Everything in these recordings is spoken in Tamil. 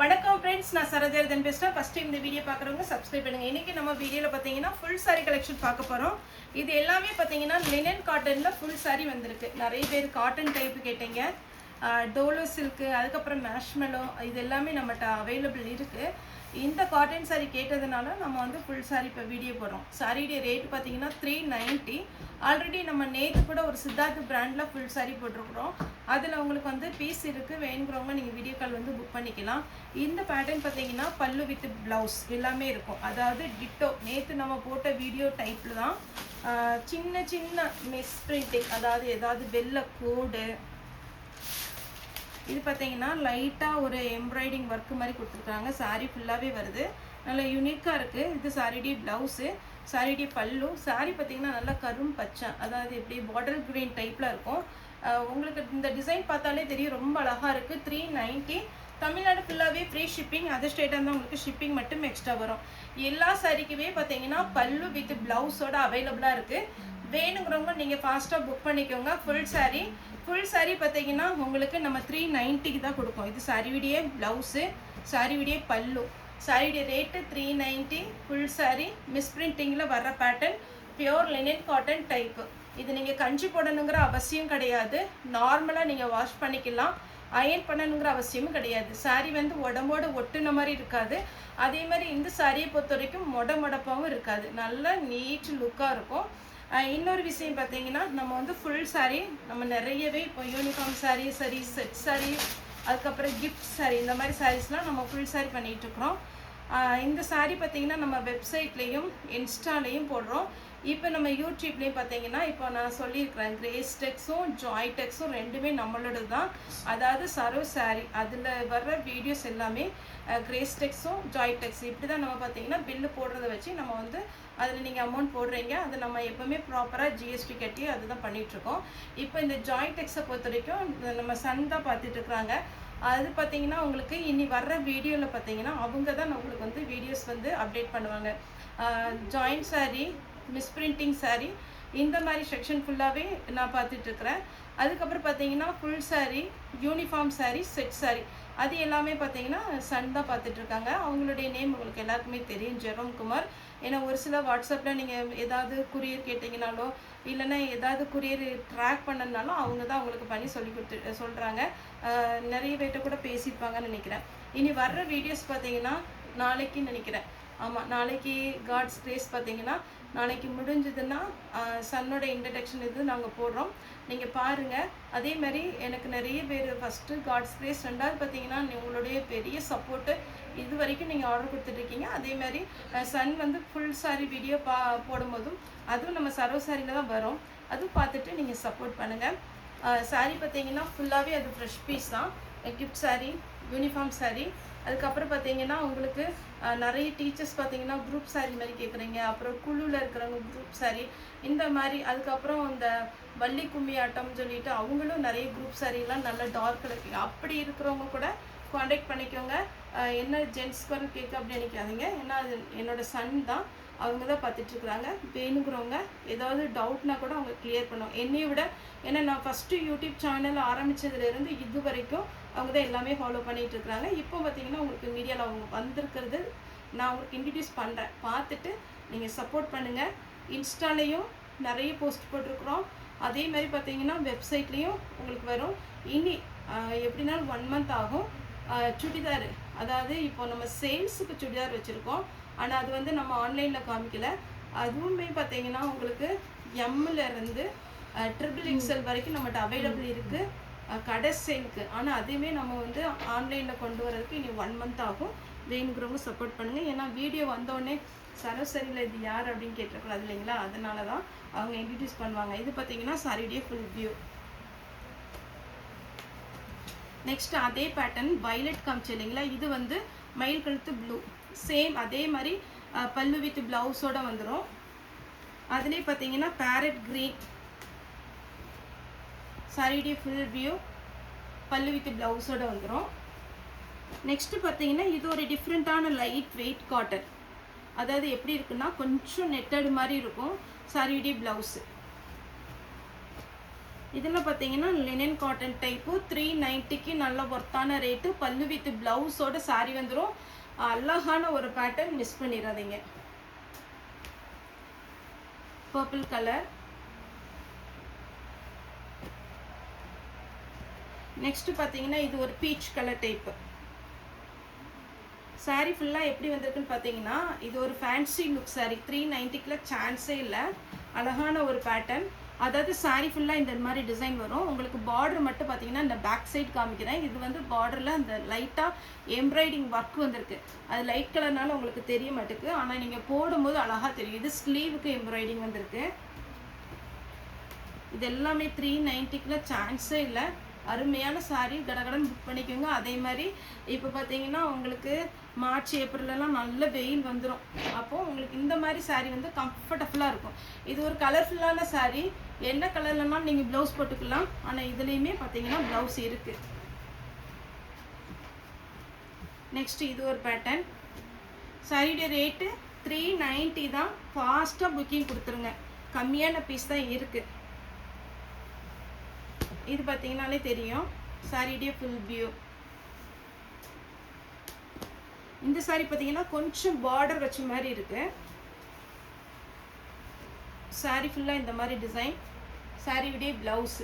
வணக்கம் ஃப்ரெண்ட்ஸ், நான் சரஜர்தன் பேசுகிறேன். ஃபஸ்ட் டைம் இந்த வீடியோ பார்க்குறவங்க சப்ஸ்கிரைப் பண்ணுங்கள். இன்றைக்கி நம்ம வீடியோவில் பார்த்தீங்கன்னா ஃபுல் சாரீ கலெக்ஷன் பார்க்க போகிறோம். இது எல்லாமே பார்த்தீங்கன்னா லினன் காட்டனில் ஃபுல் சாரீ வந்திருக்கு. நிறைய பேர் காட்டன் டைப்பு கேட்டீங்க. டோலோ சில்க்கு, அதுக்கப்புறம் மேஷ்மெலோ, இது எல்லாமே நம்மகிட்ட அவைலபிள் இருக்குது. இந்த காட்டன் சாரீ கேட்டதுனால நம்ம வந்து ஃபுல் சாரீ இப்போ வீடியோ போடுறோம். சாரியுடைய ரேட் பார்த்தீங்கன்னா 390. ஆல்ரெடி நம்ம நேற்று கூட ஒரு சித்தார்த் பிராண்டில் ஃபுல் சாரீ போட்டிருக்கிறோம். அதில் உங்களுக்கு வந்து பீஸ் இருக்குது, வேணுங்கிறவங்க நீங்கள் வீடியோ கால் வந்து புக் பண்ணிக்கலாம். இந்த பேட்டர்ன் பார்த்தீங்கன்னா பல்லு வித் ப்ளவுஸ் எல்லாமே இருக்கும். அதாவது டிட்டோ நேற்று நம்ம போட்ட வீடியோ டைப்பில் தான். சின்ன சின்ன மிஸ் பிரிண்டிங், அதாவது ஏதாவது வெள்ளை கோடு, இது பார்த்தீங்கன்னா லைட்டாக ஒரு எம்ப்ராய்டிங் ஒர்க்கு மாதிரி கொடுத்துருக்காங்க. சாரீ ஃபுல்லாகவே வருது, நல்லா யூனிக்காக இருக்குது. இது சாரியுடைய ப்ளவுஸு, சாரியுடைய பல்லு. சாரீ பார்த்தீங்கன்னா நல்லா கரும் பச்சை, அதாவது எப்படி பாட்டில் க்ரீன் டைப்பில் இருக்கும். உங்களுக்கு இந்த டிசைன் பார்த்தாலே தெரியும், ரொம்ப அழகாக இருக்குது. 390. தமிழ்நாடு ஃபுல்லாகவே ஃப்ரீ ஷிப்பிங். அதர் ஸ்டேட்டாக இருந்தால் உங்களுக்கு ஷிப்பிங் மட்டும் எக்ஸ்ட்ரா வரும். எல்லா சாரிக்குமே பார்த்தீங்கன்னா பல்லு வித் ப்ளவுஸோட அவைலபிளாக இருக்குது. வேணுங்கிறவங்க நீங்கள் ஃபாஸ்ட்டாக புக் பண்ணிக்கோங்க. ஃபுல் சாரீ பார்த்தீங்கன்னா உங்களுக்கு நம்ம 390க்கு தான் கொடுப்போம். இது சாரியுடைய ப்ளவுஸு, சாரியுடைய பல்லு. சாரியுடைய ரேட்டு 390. ஃபுல் சாரீ மிஸ் பிரிண்டிங்கில் வர்ற pattern, pure linen cotton type. இது நீங்கள் கஞ்சி போடணுங்கிற அவசியம் கிடையாது. நார்மலாக நீங்கள் வாஷ் பண்ணிக்கலாம், அயன் பண்ணணுங்கிற அவசியமும் கிடையாது. சாரீ வந்து உடம்போடு ஒட்டுன மாதிரி இருக்காது. அதே மாதிரி இந்த சாரியை பொறுத்த வரைக்கும் மொடப்பாகவும் இருக்காது, நல்ல நீட் லுக்காக இருக்கும். இன்னொரு விஷயம் பார்த்தீங்கன்னா, நம்ம வந்து ஃபுல் சாரீ நம்ம நிறையவே இப்போ யூனிஃபார்ம் சாரீ, செட் சாரீ, அதுக்கப்புறம் கிஃப்ட் சாரீ, இந்த மாதிரி சாரீஸ்லாம் நம்ம ஃபுல் சாரீ பண்ணிகிட்ருக்குறோம். இந்த சாரீ பார்த்தீங்கன்னா நம்ம வெப்சைட்லேயும் இன்ஸ்டாலேயும் போடுறோம். இப்போ நம்ம யூடியூப்லேயும் பார்த்தீங்கன்னா, இப்போ நான் சொல்லியிருக்கிறேன், கிரேஸ் டெக்ஸும் ஜாய் டெக்ஸும் ரெண்டுமே நம்மளோட தான். அதாவது சரோ சாரீ அதில் வர்ற வீடியோஸ் எல்லாமே கிரேஸ் டெக்ஸும் ஜாய் டெக்ஸ் இப்படி தான் நம்ம பார்த்தீங்கன்னா பில்லு போடுறத வச்சு நம்ம வந்து அதில் நீங்கள் அமௌண்ட் போடுறீங்க. அது நம்ம எப்போவுமே ப்ராப்பராக ஜிஎஸ்டி கட்டி அதுதான் பண்ணிகிட்ருக்கோம். இப்போ இந்த ஜாய் டெக்ஸை பொறுத்த வரைக்கும் நம்ம சன் தான் பார்த்துட்ருக்குறாங்க. அது பார்த்தீங்கன்னா உங்களுக்கு இனி வர்ற வீடியோவில் பார்த்தீங்கன்னா அவங்க தான் உங்களுக்கு வந்து வீடியோஸ் வந்து அப்டேட் பண்ணுவாங்க. Joint sari, misprinting sari, இந்த மாதிரி செக்ஷன் ஃபுல்லாகவே நான் பார்த்துட்ருக்குறேன். அதுக்கப்புறம் பார்த்தீங்கன்னா full sari, uniform sari, set sari, அது எல்லாமே பார்த்தீங்கன்னா சன் தான் பார்த்துட்ருக்காங்க. அவங்களுடைய நேம் உங்களுக்கு எல்லாருக்குமே தெரியும், ஜெரோம் குமார். ஏன்னா ஒரு சில வாட்ஸ்அப்பில் நீங்கள் ஏதாவது குரியர் கேட்டிங்கனாலோ இல்லைன்னா ஏதாவது குரியர் ட்ராக் பண்ணனாலும் அவங்க தான் அவங்களுக்கு பண்ணி சொல்கிறாங்க. நிறைய பேர்கிட்ட கூட பேசியிருப்பாங்கன்னு நினைக்கிறேன். இனி வர்ற வீடியோஸ் பார்த்தீங்கன்னா நாளைக்குன்னு நினைக்கிறேன். ஆமாம், நாளைக்கு காட்ஸ் கிரேஸ் பார்த்தீங்கன்னா நாளைக்கு முடிஞ்சதுன்னா சன்னோட இன்ட்ரடக்ஷன் இது நாங்கள் போடுறோம், நீங்கள் பாருங்கள். அதே மாதிரி எனக்கு நிறைய பேர் ஃபஸ்ட்டு காட்ஸ் கிரேஸ், ரெண்டாவது பார்த்தீங்கன்னா உங்களுடைய பெரிய சப்போர்ட்டு இது வரைக்கும் நீங்கள் ஆர்டர் கொடுத்துட்ருக்கீங்க. அதே மாதிரி சன் வந்து ஃபுல் சாரீ வீடியோ போடும்போதும் அதுவும் நம்ம சரோ சாரியில் தான் வரும், அதுவும் பார்த்துட்டு நீங்கள் சப்போர்ட் பண்ணுங்கள். சாரீ பார்த்தீங்கன்னா ஃபுல்லாகவே அது ஃப்ரெஷ் பீஸ் தான். கிஃப்ட் சாரீ, யூனிஃபார்ம் சாரீ, அதுக்கப்புறம் பார்த்தீங்கன்னா உங்களுக்கு நிறைய டீச்சர்ஸ் பார்த்தீங்கன்னா குரூப் சாரீ மாதிரி கேட்குறீங்க. அப்புறம் குழுவில் இருக்கிறவங்க குரூப் சாரீ இந்த மாதிரி. அதுக்கப்புறம் இந்த வள்ளி கும்மி ஆட்டம்னு சொல்லிட்டு அவங்களும் நிறைய குரூப் சாரீலாம் நல்ல டார்க் கலர். அப்படி இருக்கிறவங்க கூட காண்டாக்ட் பண்ணிக்கோங்க. என்ன ஜென்ஸ்க்கு வர கேட்க அப்படி நினைக்காதீங்க, ஏன்னா அது என்னோடய சன் தான், அவங்க தான் பார்த்துட்ருக்குறாங்க. வேணுங்கிறவங்க ஏதாவது டவுட்னா கூட அவங்க கிளியர் பண்ணுவோம் என்னையை விட. ஏன்னா நான் ஃபஸ்ட்டு யூடியூப் சேனல் ஆரம்பித்ததுலேருந்து இது வரைக்கும் அவங்க தான் எல்லாமே ஃபாலோ பண்ணிகிட்ருக்குறாங்க. இப்போ பார்த்தீங்கன்னா உங்களுக்கு மீடியாவில் அவங்க வந்திருக்கிறது நான் உங்களுக்கு இன்ட்ரடியூஸ் பண்ணுறேன், பார்த்துட்டு நீங்கள் சப்போர்ட் பண்ணுங்கள். இன்ஸ்டாலேயும் நிறைய போஸ்ட் போட்டிருக்குறோம். அதே மாதிரி பார்த்தீங்கன்னா வெப்சைட்லேயும் உங்களுக்கு வரும். இனி எப்படினாலும் 1 மந்த் ஆகும். சுடிதார், அதாவது இப்போ நம்ம சேல்ஸுக்கு சுடிதார் வச்சுருக்கோம், ஆனால் அது வந்து நம்ம ஆன்லைனில் காமிக்கல. அதுவுமே பார்த்தீங்கன்னா உங்களுக்கு எம்மிலேருந்து XXL வரைக்கும் நம்மகிட்ட அவைலபிள் இருக்குது கடை சேலுக்கு. ஆனால் அதுவுமே நம்ம வந்து ஆன்லைனில் கொண்டு வரதுக்கு இனி 1 மந்த் ஆகும். வேணுங்கிறவங்க சப்போர்ட் பண்ணுங்கள். ஏன்னா வீடியோ வந்தோடனே சரஸ்வரியில் இது யார் அப்படின்னு கேட்டிருக்கூடாது இல்லைங்களா, அதனால தான் அவங்க இன்ட்ரடியூஸ் பண்ணுவாங்க. இது பார்த்தீங்கன்னா சாரியுடைய ஃபுல் வியூ. நெக்ஸ்ட் அதே பேட்டர்ன் வயலட் காமிச்சு இல்லைங்களா, இது வந்து மயில் கழுத்து ப்ளூ, சேம் அதே மாதிரி பல்லு வித் ப்ளவுஸோடு வந்துடும். அதுலேயே பார்த்தீங்கன்னா பேரட் க்ரீன், சாரியுடைய ஃபுல் வியூ, பல்லு வித் ப்ளவுஸோடு வந்துடும். நெக்ஸ்ட்டு பார்த்தீங்கன்னா இது ஒரு டிஃப்ரெண்ட்டான லைட் வெயிட் காட்டன், அதாவது எப்படி இருக்குன்னா கொஞ்சம் நெட்டடு மாதிரி இருக்கும். சாரியுடைய ப்ளவுஸு இதில் பார்த்தீங்கன்னா லினன் காட்டன் டைப்பு 390க்கு நல்ல ஒர்த்தான ரேட்டு. பல்லு வித் ப்ளவுஸோட சாரி வந்துடும். அழகான ஒரு பேட்டர்ன், மிஸ் பண்ணிடாதீங்க. Purple colour. நெக்ஸ்ட் பார்த்தீங்கன்னா இது ஒரு பீச் கலர் டைப்பு. சாரீ ஃபுல்லாக எப்படி வந்திருக்குன்னு பார்த்தீங்கன்னா இது ஒரு ஃபேன்சி லுக் சாரீ. 390க்குள்ள சான்ஸே இல்லை. அழகான ஒரு பேட்டர்ன். அதாவது சாரீ ஃபுல்லாக இந்த மாதிரி டிசைன் வரும். உங்களுக்கு பார்டர் மட்டும் பார்த்தீங்கன்னா இந்த பேக் சைடு காமிக்கிறேன். இது வந்து பார்டரில் அந்த லைட்டாக எம்ப்ராய்டிங் ஒர்க் வந்திருக்கு. அது லைட் கலர்னால உங்களுக்கு தெரிய மாட்டேங்குது. ஆனால் நீங்கள் போடும்போது அழகாக தெரியும். இது ஸ்லீவுக்கு எம்ப்ராய்டிங் வந்திருக்கு. இது எல்லாமே 390க்குள்ள சான்ஸே இல்லை. அருமையான சாரீ. கடகடன் புக் பண்ணிக்கோங்க. அதே மாதிரி இப்போ பார்த்தீங்கன்னா உங்களுக்கு மார்ச் ஏப்ரல்லாம் நல்ல வெயில் வந்துடும். அப்போது உங்களுக்கு இந்த மாதிரி சாரீ வந்து கம்ஃபர்டபுளாக இருக்கும். இது ஒரு கலர்ஃபுல்லான சாரீ. என்ன கலர்லனாலும் நீங்கள் ப்ளவுஸ் போட்டுக்கலாம். ஆனால் இதுலேயுமே பார்த்தீங்கன்னா ப்ளவுஸ் இருக்குது. நெக்ஸ்ட் இது ஒரு பேட்டர்ன். சாரியுடைய ரேட்டு 390 தான். ஃபாஸ்ட்டாக புக்கிங் கொடுத்துருங்க. கம்மியான பீஸ் தான் இருக்குது. இது பார்த்தீங்கன்னாலே தெரியும் சாரியுடைய ஃபுல் வியூ. இந்த சாரி பார்த்தீங்கன்னா கொஞ்சம் பார்டர் வச்ச மாதிரி இருக்கு. சாரி ஃபுல்லாக இந்த மாதிரி டிசைன். சாரியுடைய பிளவுஸ்.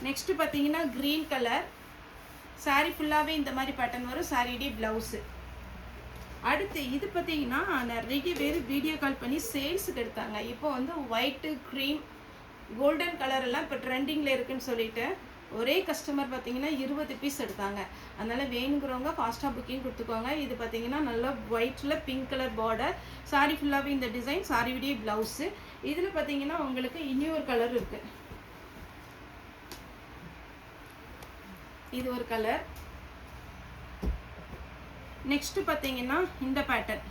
நெக்ஸ்ட் பார்த்தீங்கன்னா கிரீன் கலர். சாரி ஃபுல்லாகவே இந்த மாதிரி பேட்டர்ன் வரும். சாரியுடைய பிளவுஸு. அடுத்து இது பார்த்தீங்கன்னா நிறைய பேர் வீடியோ கால் பண்ணி சேல்ஸுக்கு எடுத்தாங்க. இப்போ வந்து ஒயிட்டு, க்ரீம், கோல்டன் கலர் எல்லாம் இப்போ ட்ரெண்டிங்கில் இருக்குன்னு சொல்லிட்டு ஒரே கஸ்டமர் பார்த்தீங்கன்னா 20 பீஸ் எடுத்தாங்க. அதனால் வேணுங்கிறவங்க ஃபாஸ்ட்டாக புக்கிங் கொடுத்துக்கோங்க. இது பார்த்தீங்கன்னா நல்லா ஒயிட்டில் பிங்க் கலர் பார்டர். சாரி ஃபுல்லாகவே இந்த டிசைன். சாரியுடைய ப்ளவுஸு. இதில் பார்த்தீங்கன்னா உங்களுக்கு இன்னொரு கலர் இருக்குது. இது ஒரு கலர். நெக்ஸ்ட்டு பார்த்தீங்கன்னா இந்த பேட்டர்ன்.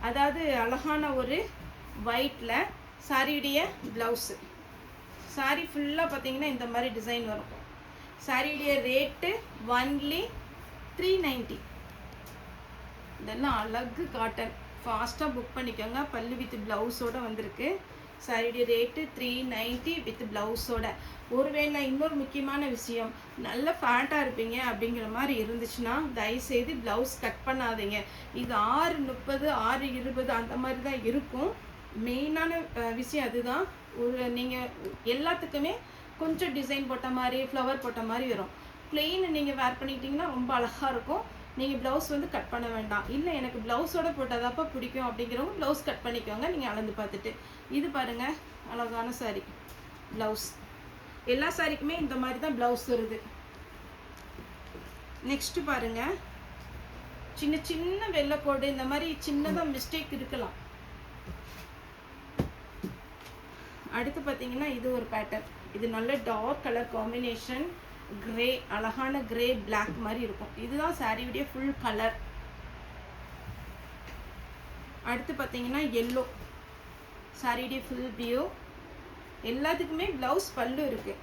அதாவது அழகான ஒரு ஒயிட்டில் சாரியுடைய ப்ளவுஸு. சாரி ஃபுல்லாக பார்த்தீங்கன்னா இந்த மாதிரி டிசைன் வரும். சாரியுடைய ரேட்டு ஒன்லி 390. இதெல்லாம் அழகு காட்டன். ஃபாஸ்ட்டாக புக் பண்ணிக்கோங்க. பல்லு வித் ப்ளவுஸோடு வந்திருக்கு. சாரியுடைய ரேட்டு 390 வித் ப்ளவுஸோட. ஒருவேளை இன்னொரு முக்கியமான விஷயம், நல்ல ஃபேட்டாக இருப்பீங்க அப்படிங்கிற மாதிரி இருந்துச்சுன்னா தயவுசெய்து ப்ளவுஸ் கட் பண்ணாதீங்க. இது 6:30 6:20 அந்த மாதிரி தான் இருக்கும். மெயினான விஷயம் அதுதான். ஒரு நீங்கள் எல்லாத்துக்குமே கொஞ்சம் டிசைன் போட்ட மாதிரி, ஃப்ளவர் போட்ட மாதிரி வரும். பிளெயின் நீங்கள் வேர் பண்ணிக்கிட்டிங்கன்னா ரொம்ப அழகாக இருக்கும். நீங்கள் ப்ளவுஸ் வந்து கட் பண்ண வேண்டாம். இல்லை எனக்கு ப்ளவுஸோட போட்டதாப்பா பிடிக்கும் அப்படிங்கிறவங்க ப்ளவுஸ் கட் பண்ணிக்கோங்க நீங்கள் அளந்து பார்த்துட்டு. இது பாருங்கள் அழகான சாரி. ப்ளவுஸ் எல்லா சாரிக்குமே இந்த மாதிரி தான் ப்ளவுஸ் வருது. நெக்ஸ்ட்டு பாருங்கள், சின்ன சின்ன வெள்ளைக்கோடு இந்த மாதிரி சின்னதாக மிஸ்டேக் இருக்கலாம். அடுத்து பார்த்தீங்கன்னா இது ஒரு பேட்டர்ன். இது நல்ல டார்க் கலர் காம்பினேஷன். கிரே, அழகான கிரே பிளாக் மாதிரி இருக்கும். இதுதான் சாரியுடைய ஃபுல் கலர். அடுத்து பார்த்தீங்கன்னா எல்லோ. சாரியுடைய ஃபுல் வியூ. எல்லாத்துக்குமே ப்ளவுஸ் பல்லு இருக்குது.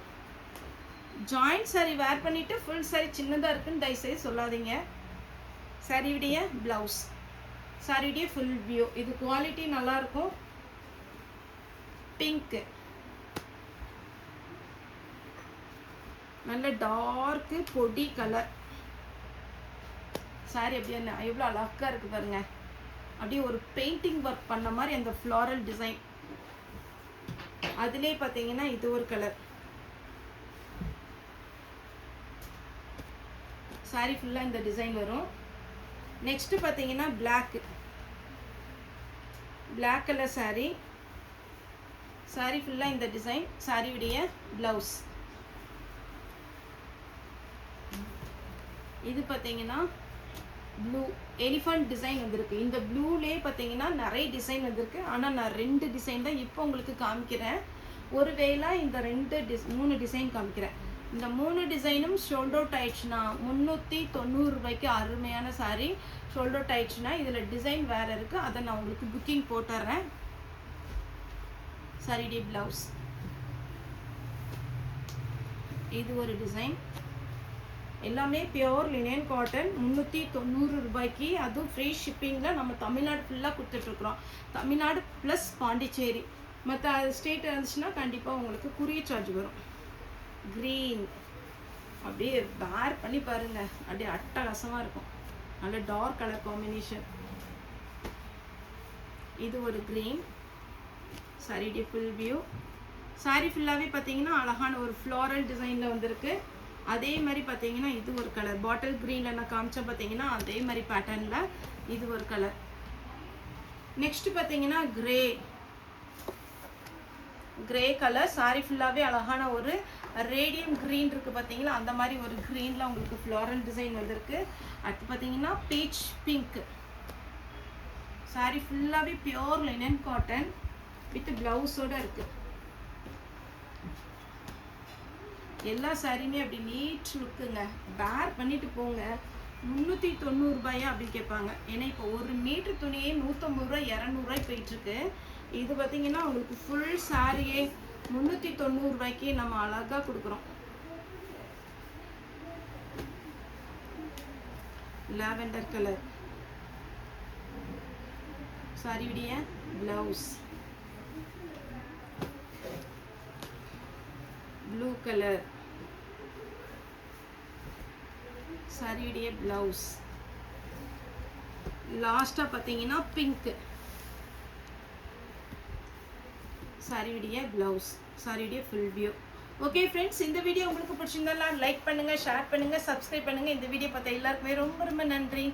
ஜாயிண்ட் சாரி வேர் பண்ணிவிட்டு ஃபுல் சாரி சின்னதாக இருக்குன்னு தயவுசெய்து சொல்லாதீங்க. சாரியுடைய ப்ளவுஸ். சாரியுடைய ஃபுல் வியூ. இது குவாலிட்டி நல்லாயிருக்கும். பிங்க்கு, நல்ல டார்க்கு பொடி கலர். சாரி அப்படியே எவ்வளோ அழகாக இருக்குது பாருங்க. அப்படியே ஒரு பெயிண்டிங் ஒர்க் பண்ண மாதிரி அந்த ஃப்ளாரல் டிசைன். அதுலேயே பார்த்தீங்கன்னா இது ஒரு கலர். சாரி ஃபுல்லாக இந்த டிசைன் வரும். நெக்ஸ்ட்டு பார்த்தீங்கன்னா பிளாக் கலர் சாரி. சாரி ஃபுல்லாக இந்த டிசைன். சாரியுடைய ப்ளவுஸ். இது பார்த்தீங்கன்னா ப்ளூ எலிஃபண்ட் டிசைன் வந்திருக்கு. இந்த ப்ளூலேயே பார்த்தீங்கன்னா நிறைய டிசைன் வந்திருக்கு. ஆனால் நான் 2 டிசைன் தான் இப்போ உங்களுக்கு காமிக்கிறேன். ஒருவேளை இந்த 3 டிசைன் காமிக்கிறேன். இந்த 3 டிசைனும் ஷோல்ட் அவுட் ஆயிடுச்சுன்னா 390 ரூபாய்க்கு அருமையான சாரி. ஷோல்ட் அவுட் ஆயிடுச்சுன்னா இதில் டிசைன் வேறு இருக்குது. அதை நான் உங்களுக்கு புக்கிங் போட்டுறேன். சாரியுடைய ப்ளவுஸ். இது ஒரு டிசைன். எல்லாமே பியோர் லினன் காட்டன் 390 ரூபாய்க்கு, அதுவும் ஃப்ரீ ஷிப்பிங்கில் நம்ம தமிழ்நாடு ஃபுல்லாக கொடுத்துட்ருக்குறோம். தமிழ்நாடு ப்ளஸ் பாண்டிச்சேரி, மற்ற ஸ்டேட் இருந்துச்சுன்னா கண்டிப்பாக உங்களுக்கு குரியர் சார்ஜ் வரும். க்ரீன் அப்படியே வேர் பண்ணி பாருங்கள், அப்படியே அட்டகாசமாக இருக்கும். நல்ல டார்க் கலர் காம்பினேஷன். இது ஒரு க்ரீன். சாரியுடைய ஃபுல் வியூ. சாரி ஃபுல்லாகவே பார்த்தீங்கன்னா அழகான ஒரு ஃப்ளாரல் டிசைனில் வந்திருக்கு. அதே மாதிரி பார்த்தீங்கன்னா இது ஒரு கலர், பாட்டில் க்ரீனில் நான் காமிச்சேன் பார்த்தீங்கன்னா அதே மாதிரி பேட்டர்னில் இது ஒரு கலர். நெக்ஸ்ட் பார்த்தீங்கன்னா கிரே கலர். சாரி ஃபுல்லாகவே அழகான ஒரு ரேடியம் க்ரீன் இருக்குது பார்த்தீங்களா, அந்த மாதிரி ஒரு க்ரீனில் உங்களுக்கு ஃப்ளாரல் டிசைன் வந்திருக்கு. அடுத்து பார்த்தீங்கன்னா பீச் பிங்க். சாரி ஃபுல்லாகவே பியோர் லினன் காட்டன் வித் ப்ளவுஸோடு இருக்குது. எல்லா சாரியுமே அப்படி நீட் லுக்குங்க. வேர் பண்ணிட்டு போங்க. 390 ரூபாயா அப்படி கேட்பாங்க. ஏன்னா இப்போ ஒரு மீட்டர் துணியே 150 ரூபாய் 200 ரூபாய் போயிட்டுருக்கு. இது பார்த்தீங்கன்னா உங்களுக்கு ஃபுல் சாரியே 390 ரூபாய்க்கு நம்ம அழகாக கொடுக்குறோம். லாவெண்டர் கலர் சாரியுடைய ப்ளவுஸ். ப்ளூ கலர் சாரியுடைய ப்ளவுஸ். லாஸ்ட்டாக பார்த்தீங்கன்னா பிங்க் சாரியுடைய ப்ளவுஸ். சாரியுடைய ஃபுல் வியூ. ஓகே ஃப்ரெண்ட்ஸ், இந்த வீடியோ உங்களுக்கு பிடிச்சிருந்தாலும் லைக் பண்ணுங்கள், ஷேர் பண்ணுங்கள், சப்ஸ்கிரைப் பண்ணுங்கள். இந்த வீடியோ பார்த்த எல்லாருக்குமே ரொம்ப ரொம்ப நன்றி.